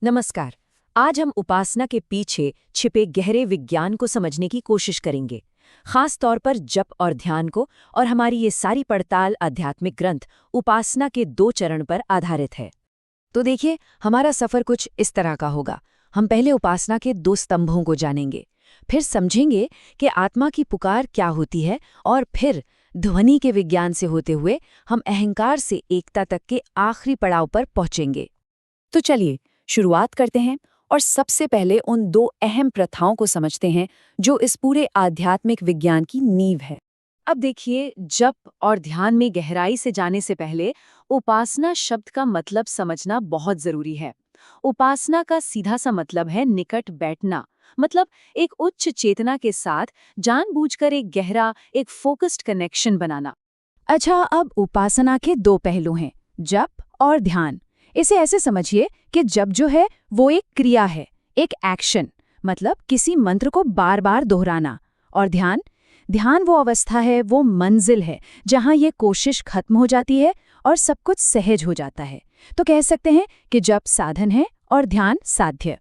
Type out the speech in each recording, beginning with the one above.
नमस्कार। आज हम उपासना के पीछे छिपे गहरे विज्ञान को समझने की कोशिश करेंगे, खास तौर पर जप और ध्यान को। और हमारी ये सारी पड़ताल आध्यात्मिक ग्रंथ उपासना के 2 चरण पर आधारित है। तो देखिए, हमारा सफर कुछ इस तरह का होगा। हम पहले उपासना के 2 स्तंभों को जानेंगे, फिर समझेंगे कि आत्मा की पुकार क्या होती है, और फिर ध्वनि के विज्ञान से होते हुए हम अहंकार से एकता तक के आखिरी पड़ाव पर पहुंचेंगे। तो चलिए शुरुआत करते हैं और सबसे पहले उन 2 अहम प्रथाओं को समझते हैं जो इस पूरे आध्यात्मिक विज्ञान की नींव है। अब देखिए, जप और ध्यान में गहराई से जाने से पहले उपासना शब्द का मतलब समझना बहुत जरूरी है। उपासना का सीधा सा मतलब है निकट बैठना, मतलब एक उच्च चेतना के साथ जानबूझकर एक गहरा, एक फोकस्ड कनेक्शन बनाना। अच्छा, अब उपासना के 2 पहलू हैं, जप और ध्यान। इसे ऐसे समझिए कि जप जो है वो एक क्रिया है, एक एक्शन, मतलब किसी मंत्र को बार बार दोहराना। और ध्यान ध्यान वो अवस्था है, वो मंजिल है जहां ये कोशिश खत्म हो जाती है और सब कुछ सहज हो जाता है। तो कह सकते हैं कि जप साधन है और ध्यान साध्य।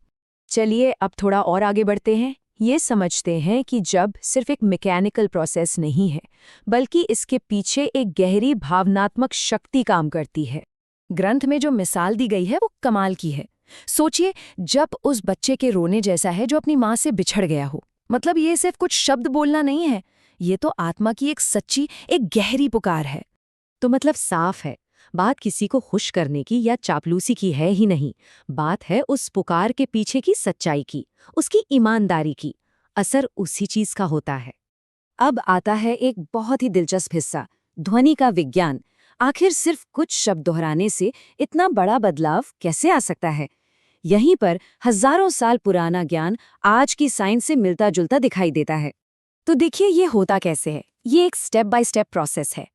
चलिए अब थोड़ा और आगे बढ़ते हैं। ये समझते हैं कि जप सिर्फ एक मैकेनिकल प्रोसेस नहीं है, बल्कि इसके पीछे एक गहरी भावनात्मक शक्ति काम करती है। ग्रंथ में जो मिसाल दी गई है वो कमाल की है। सोचिए, जप उस बच्चे के रोने जैसा है जो अपनी माँ से बिछड़ गया हो। मतलब ये सिर्फ कुछ शब्द बोलना नहीं है, ये तो आत्मा की एक सच्ची, एक गहरी पुकार है। तो मतलब साफ है, बात किसी को खुश करने की या चापलूसी की है ही नहीं। बात है उस पुकार के पीछे की सच्चाई की, उसकी ईमानदारी की। असर उसी चीज का होता है। अब आता है एक बहुत ही दिलचस्प हिस्सा, ध्वनि का विज्ञान। आखिर सिर्फ कुछ शब्द दोहराने से इतना बड़ा बदलाव कैसे आ सकता है? यहीं पर हजारों साल पुराना ज्ञान आज की साइंस से मिलता जुलता दिखाई देता है। तो देखिए, ये होता कैसे है। ये एक स्टेप बाय स्टेप प्रोसेस है।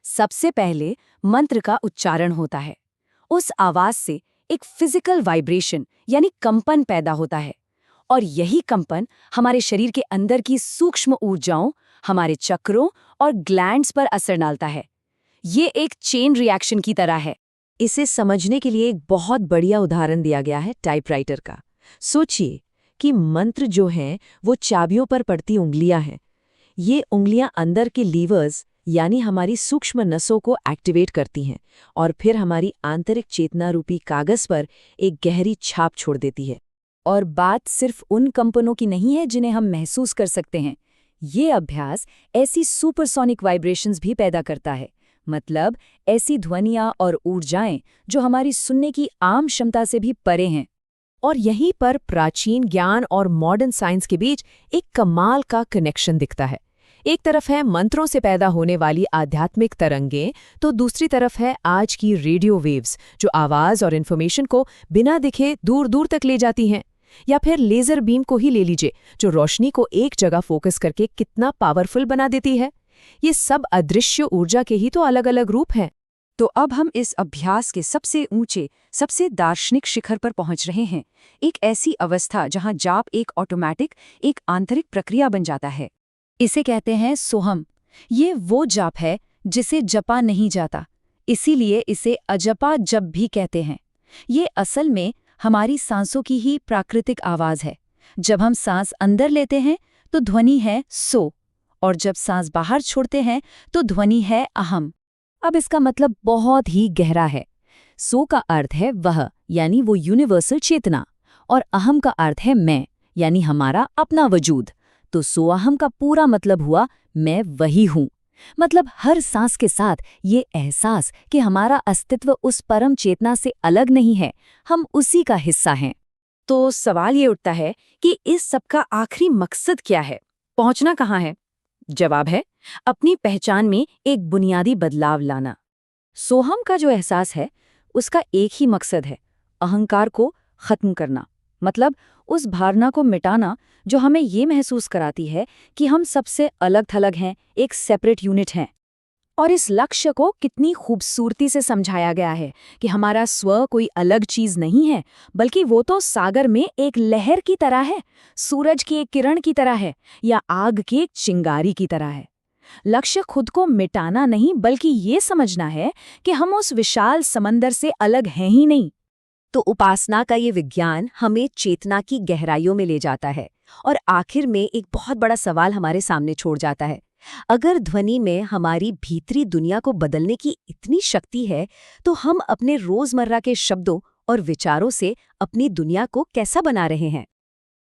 सबसे पहले मंत्र का उच्चारण होता है। उस आवाज से एक फिजिकल वाइब्रेशन यानी कंपन पैदा होता है, और यही कंपन हमारे शरीर के अंदर की सूक्ष्म ऊर्जाओं, हमारे चक्रों और ग्लैंड्स पर असर डालता है। ये एक चेन रिएक्शन की तरह है। इसे समझने के लिए एक बहुत बढ़िया उदाहरण दिया गया है टाइपराइटर का। सोचिए कि मंत्र जो हैं वो चाबियों पर पड़ती उंगलियां हैं। ये उंगलियां अंदर के लीवर्स यानी हमारी सूक्ष्म नसों को एक्टिवेट करती हैं, और फिर हमारी आंतरिक चेतना रूपी कागज पर एक गहरी छाप छोड़ देती है। और बात सिर्फ उन कंपनों की नहीं है जिन्हें हम महसूस कर सकते हैं। ये अभ्यास ऐसी सुपरसोनिक वाइब्रेशंस भी पैदा करता है, मतलब ऐसी ध्वनियां और ऊर्जाएं जो हमारी सुनने की आम क्षमता से भी परे हैं। और यहीं पर प्राचीन ज्ञान और मॉडर्न साइंस के बीच एक कमाल का कनेक्शन दिखता है। एक तरफ है मंत्रों से पैदा होने वाली आध्यात्मिक तरंगें, तो दूसरी तरफ है आज की रेडियो वेव्स जो आवाज और इन्फॉर्मेशन को बिना दिखे दूर दूर तक ले जाती हैं। या फिर लेजर बीम को ही ले लीजिए, जो रोशनी को एक जगह फोकस करके कितना पावरफुल बना देती है। ये सब अदृश्य ऊर्जा के ही तो अलग अलग रूप हैं। तो अब हम इस अभ्यास के सबसे ऊंचे, सबसे दार्शनिक शिखर पर पहुंच रहे हैं। एक ऐसी अवस्था जहां जाप एक ऑटोमेटिक, एक आंतरिक प्रक्रिया बन जाता है। इसे कहते हैं सोहम। ये वो जाप है जिसे जपा नहीं जाता, इसीलिए इसे अजपा जप भी कहते हैं। ये असल में हमारी सांसों की ही प्राकृतिक आवाज है। जब हम सांस अंदर लेते हैं तो ध्वनि है सो, और जब सांस बाहर छोड़ते हैं तो ध्वनि है अहम। अब इसका मतलब बहुत ही गहरा है। सो का अर्थ है वह, यानी वो यूनिवर्सल चेतना, और अहम का अर्थ है मैं, यानी हमारा अपना वजूद। तो सोअहम का पूरा मतलब हुआ मैं वही हूं। मतलब हर सांस के साथ ये एहसास कि हमारा अस्तित्व उस परम चेतना से अलग नहीं है, हम उसी का हिस्सा हैं। तो सवाल ये उठता है कि इस सब का आखिरी मकसद क्या है, पहुंचना कहाँ है? जवाब है अपनी पहचान में एक बुनियादी बदलाव लाना। सोहम का जो एहसास है उसका एक ही मकसद है, अहंकार को खत्म करना। मतलब उस भावना को मिटाना जो हमें ये महसूस कराती है कि हम सबसे अलग थलग हैं, एक सेपरेट यूनिट हैं। और इस लक्ष्य को कितनी खूबसूरती से समझाया गया है कि हमारा स्व कोई अलग चीज नहीं है, बल्कि वो तो सागर में एक लहर की तरह है, सूरज की एक किरण की तरह है, या आग की एक चिंगारी की तरह है। लक्ष्य खुद को मिटाना नहीं, बल्कि ये समझना है कि हम उस विशाल समंदर से अलग हैं ही नहीं। तो उपासना का ये विज्ञान हमें चेतना की गहराइयों में ले जाता है और आखिर में एक बहुत बड़ा सवाल हमारे सामने छोड़ जाता है। अगर ध्वनि में हमारी भीतरी दुनिया को बदलने की इतनी शक्ति है, तो हम अपने रोजमर्रा के शब्दों और विचारों से अपनी दुनिया को कैसा बना रहे हैं?